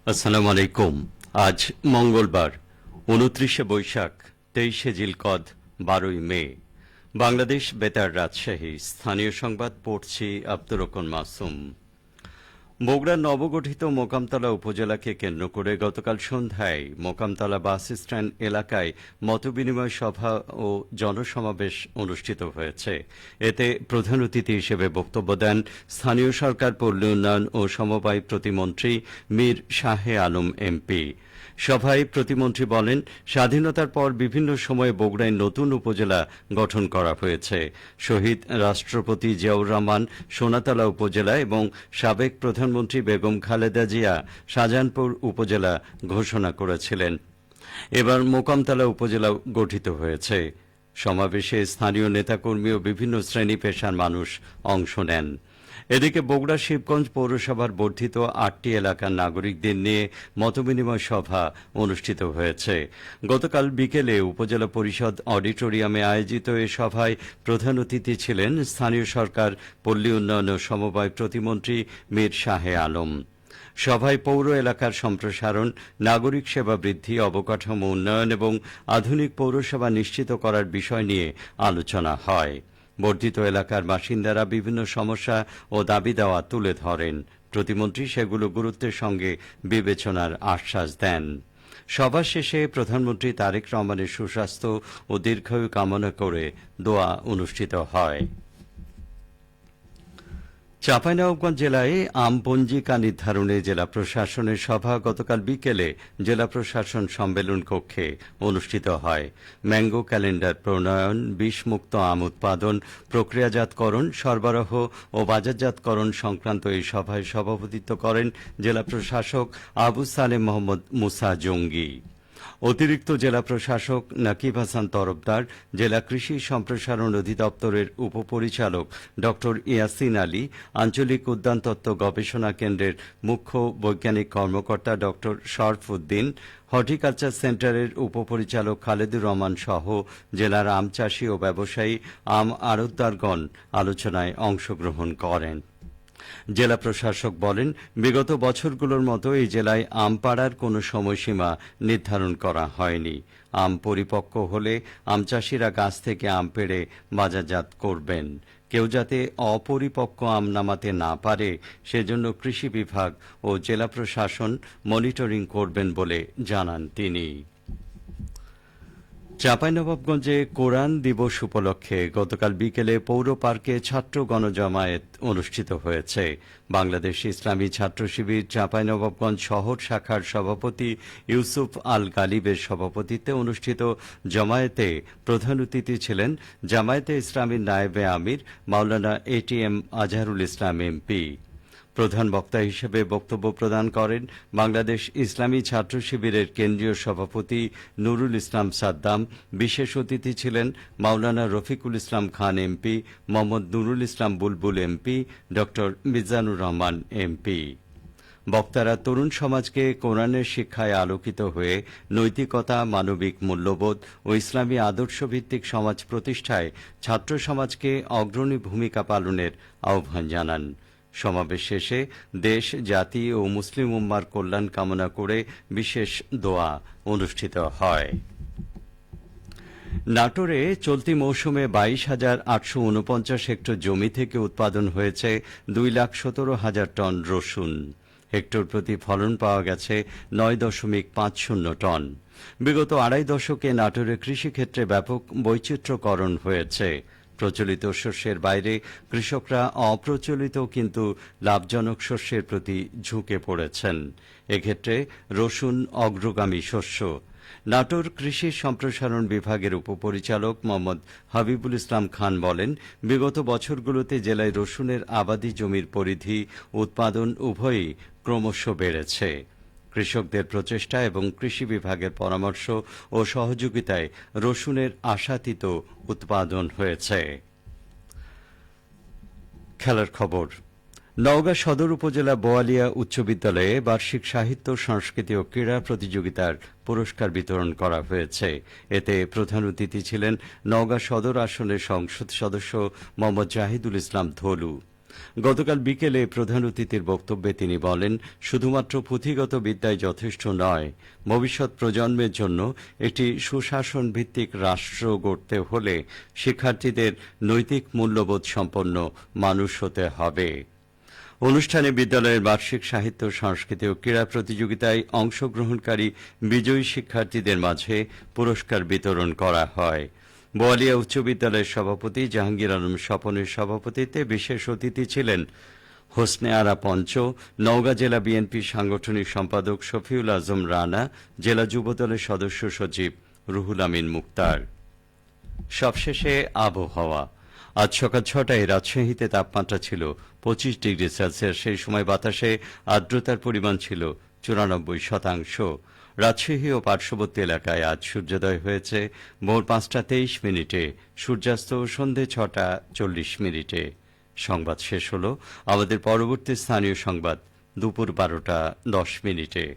আসসালামু আলাইকুম। আজ মঙ্গলবার ২৯শে বৈশাখ, ২৩শে জিলকদ, ১২ই মে। বাংলাদেশ বেতার, রাজশাহী। স্থানীয় সংবাদ পড়ছি আব্দুর রহমান মাসুম। বগুড়ার নবগঠিত মোকামতলা উপজেলাকে কেন্দ্র করে গতকাল সন্ধ্যায় মোকামতলা বাস স্ট্যান্ড এলাকায় মতবিনিময় সভা ও জনসমাবেশ অনুষ্ঠিত হয়েছে। এতে প্রধান অতিথি হিসেবে বক্তব্য দেন স্থানীয় সরকার, পল্লী উন্নয়ন ও সমবায় প্রতিমন্ত্রী মীর শাহে আলম এমপি। সভায় প্রতিমন্ত্রী বলেন, স্বাধীনতার পর বিভিন্ন সময়ে বগুড়ায় নতুন উপজেলা গঠন করা হয়েছে। শহীদ রাষ্ট্রপতি জিয়াউর রহমান সোনাতলা উপজেলা এবং সাবেক প্রধানমন্ত্রী বেগম খালেদা জিয়া শাহজাহানপুর উপজেলা ঘোষণা করেছিলেন। এবার মোকামতলা উপজেলা গঠিত হয়েছে। সমাবেশে স্থানীয় নেতাকর্মী ও বিভিন্ন শ্রেণী পেশার মানুষ অংশ নেন। এদিকে বগুড়া শিবগঞ্জ পৌরসভার বর্ধিত ৮টি এলাকার নাগরিকদের নিয়ে মতবিনিময় সভা অনুষ্ঠিত হয়েছে। গতকাল বিকেলে উপজেলা পরিষদ অডিটোরিয়ামে আয়োজিত এ সভায় প্রধান অতিথি ছিলেন স্থানীয় সরকার, পল্লী উন্নয়ন ও সমবায় প্রতিমন্ত্রী মীর শাহে আলম। সভায় পৌর এলাকার সম্প্রসারণ, নাগরিক সেবা বৃদ্ধি, অবকাঠামো উন্নয়ন এবং আধুনিক পৌরসভা নিশ্চিত করার বিষয় নিয়ে আলোচনা হয়। বর্ধিত এলাকার বাসিন্দারা বিভিন্ন সমস্যা ও দাবি দাওয়া তুলে ধরেন। প্রতিমন্ত্রী সেগুলো গুরুত্বের সঙ্গে বিবেচনার আশ্বাস দেন। সভা শেষে প্রধানমন্ত্রী তারেক রহমানের সুস্বাস্থ্য ও দীর্ঘায়ু কামনা করে দোয়া অনুষ্ঠিত হয়। চাঁপাইনবাবগঞ্জ জেলায় আম পঞ্জিকা নির্ধারণে জেলা প্রশাসনের সভা গতকাল বিকেলে জেলা প্রশাসন সম্মেলন কক্ষে অনুষ্ঠিত হয়। ম্যাঙ্গো ক্যালেন্ডার প্রণয়ন, বিষমুক্ত আম উৎপাদন, প্রক্রিয়াজাতকরণ, সরবরাহ ও বাজারজাতকরণ সংক্রান্ত এই সভায় সভাপতিত্ব করেন জেলা প্রশাসক আবু সালেম মোহাম্মদ মুসা জঙ্গি। অতিরিক্ত জেলা প্রশাসক নাকিব হাসান তরফদার, জেলা কৃষি সম্প্রসারণ অধিদপ্তরের উপপরিচালক ড ইয়াসিন আলী, আঞ্চলিক উদ্যানতত্ত্ব গবেষণা কেন্দ্রের মুখ্য বৈজ্ঞানিক কর্মকর্তা ড শরফ উদ্দিন, হর্টিকালচার সেন্টারের উপপরিচালক খালেদুর রহমান সহ জেলার আম চাষী ও ব্যবসায়ী, আম আড়তদারগণ আলোচনায় অংশগ্রহণ করেন। জেলা প্রশাসক বলেন, বিগত বছরগুলোর মতো এই জেলায় আম পাড়ার কোনো সময়সীমা নির্ধারণ করা হয়নি। আম পরিপক্ব হলে আমচাষিরা গাছ থেকে আম পেড়ে বাজারজাত করবেন। কেউ যাতে অপরিপক্ক আম নামাতে না পারে সেজন্য কৃষি বিভাগ ও জেলা প্রশাসন মনিটরিং করবেন বলে জানান তিনি। চাঁপাইনবাবগঞ্জে কোরআন দিবস উপলক্ষে গতকাল বিকেলে পৌর পার্কে ছাত্র গণজমায়েত অনুষ্ঠিত হয়েছে। বাংলাদেশ ইসলামী ছাত্র শিবির চাঁপাইনবাবগঞ্জ শহর শাখার সভাপতি ইউসুফ আল গালিবের সভাপতিত্বে অনুষ্ঠিত জমায়েতে প্রধান অতিথি ছিলেন জামায়াতে ইসলামীর নায়েবে আমির মাওলানা এটিএম আজহারুল ইসলাম এমপি। প্রধান বক্তা হিসেবে বক্তব্য প্রদান করেন বাংলাদেশ ইসলামী ছাত্র শিবিরের কেন্দ্রীয় সভাপতি নুরুল ইসলাম সাদ্দাম। বিশেষ অতিথি ছিলেন মাওলানা রফিকুল ইসলাম খান এমপি, মোহাম্মদ নুরুল ইসলাম বুলবুল এমপি, ড মিজানুর রহমান এমপি। বক্তারা তরুণ সমাজকে কোরআনের শিক্ষায় আলোকিত হয়ে নৈতিকতা, মানবিক মূল্যবোধ ও ইসলামী আদর্শভিত্তিক সমাজ প্রতিষ্ঠায় ছাত্র সমাজকে অগ্রণী ভূমিকা পালনের আহ্বান জানান। সমাবেশ শেষে দেশ, জাতি ও মুসলিম উম্মার কল্যাণ কামনা করে বিশেষ দোয়া অনুষ্ঠিত হয়। নাটোরে চলতি মৌসুমে ২২,৮৪৯ হেক্টর জমি থেকে উৎপাদন হয়েছে ২,১৭,০০০ টন রসুন। হেক্টর প্রতি ফলন পাওয়া গেছে ৯.৫০ টন। বিগত আড়াই দশকে নাটোরে কৃষিক্ষেত্রে ব্যাপক বৈচিত্র্যকরণ হয়েছে। প্রচলিত শস্যের বাইরে কৃষকরা অপ্রচলিত কিন্তু লাভজনক শস্যের প্রতি ঝুঁকে পড়েছেন। এক্ষেত্রে রসুন অগ্রগামী শস্য। নাটোর কৃষি সম্প্রসারণ বিভাগের উপপরিচালক মোহাম্মদ হাবিবুল ইসলাম খান বলেন, বিগত বছরগুলোতে জেলায় রসুনের আবাদি জমির পরিধি, উৎপাদন উভয়ই ক্রমশ বেড়েছে। কৃষকদের প্রচেষ্টা এবং কৃষি বিভাগের পরামর্শ ও সহযোগিতায় রসুনের আশাতীত উৎপাদন হয়েছে। খেলার খবর। নওগাঁ সদর উপজেলা বোয়ালিয়া উচ্চ বিদ্যালয়ে বার্ষিক সাহিত্য, সংস্কৃতি ও ক্রীড়া প্রতিযোগিতার পুরস্কার বিতরণ করা হয়েছে। এতে প্রধান অতিথি ছিলেন নওগাঁ সদর আসনের সংসদ সদস্য মোহাম্মদ জাহিদুল ইসলাম ধলু। গতকাল বিকেলে প্রধান অতিথির বক্তব্যে তিনি বলেন, শুধুমাত্র পুঁথিগত বিদ্যায় যথেষ্ট নয়, ভবিষ্যৎ প্রজন্মের জন্য একটি সুশাসন ভিত্তিক রাষ্ট্র গড়তে হলে শিক্ষার্থীদের নৈতিক মূল্যবোধ সম্পন্ন মানুষ হতে হবে। অনুষ্ঠানে বিদ্যালয়ের বার্ষিক সাহিত্য, সংস্কৃতি ও ক্রীড়া প্রতিযোগিতায় অংশগ্রহণকারী বিজয়ী শিক্ষার্থীদের মাঝে পুরস্কার বিতরণ করা হয়। বোয়ালিয়া উচ্চ বিদ্যালয়ের সভাপতি জাহাঙ্গীর আলম স্বপনের সভাপতিত্বে বিশেষ অতিথি ছিলেন হোসনে আরা পঞ্চ, নওগাঁ জেলা বিএনপি সাংগঠনিক সম্পাদক শফিউল আজম রানা, জেলা যুবদলের সদস্য সচিব রুহুল আমিন মুক্তার। সবশেষে আবহাওয়া। আজ সকাল ৬টায় রাজশাহীতে তাপমাত্রা ছিল ২৫ ডিগ্রি সেলসিয়াস। সেই সময় বাতাসে আর্দ্রতার পরিমাণ ছিল ৯৪%। রাজশাহী ও পার্শ্ববর্তী এলাকায় আজ সূর্যোদয় হয়েছে ভোর ৫টা ২৩ মিনিটে, সূর্যাস্ত সন্ধে ৬টা ৪০ মিনিটে। সংবাদ শেষ হল। আমাদের পরবর্তী স্থানীয় সংবাদ দুপুর ১২টা ১০ মিনিটে।